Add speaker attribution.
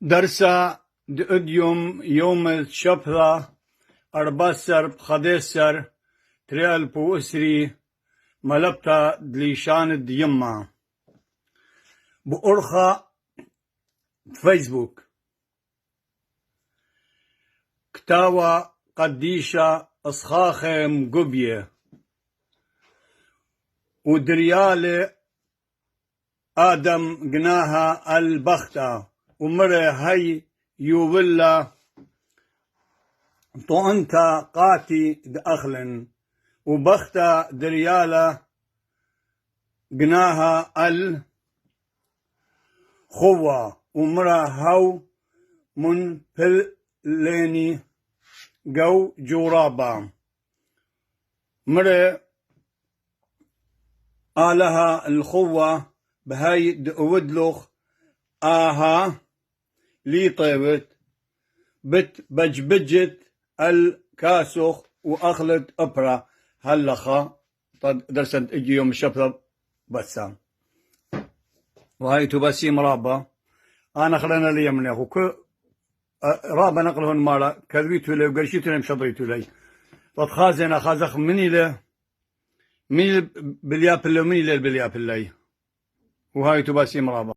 Speaker 1: درسا دأديوم يوم الشبثة 14 تريال بوسري ملبتا دليشان ديما بأرخا فيسبوك كتاوى قديشة أصخاخة مقبية ودريال آدم قناها البختة ومره هي يوبلا طعنتا قاتي دأخلن وبختا دريالة قناها الخوة ومره هو من فليني جو جورابا مره آلها الخوة بهاي دودلخ آها لي طيبت بجبجت الكاسخ وأخلت أبرا هلخا درست اجي يوم الشبثة بسام وهاي تبسيم رابا أنا خلنا لي من أخوك رابا نقلهن مالا كذبيتو لي وقرشيتو لي مشطيتو لي وتخازن خازخ مني له مني باليابل مني له باليابل لي وهاي تبسيم رابا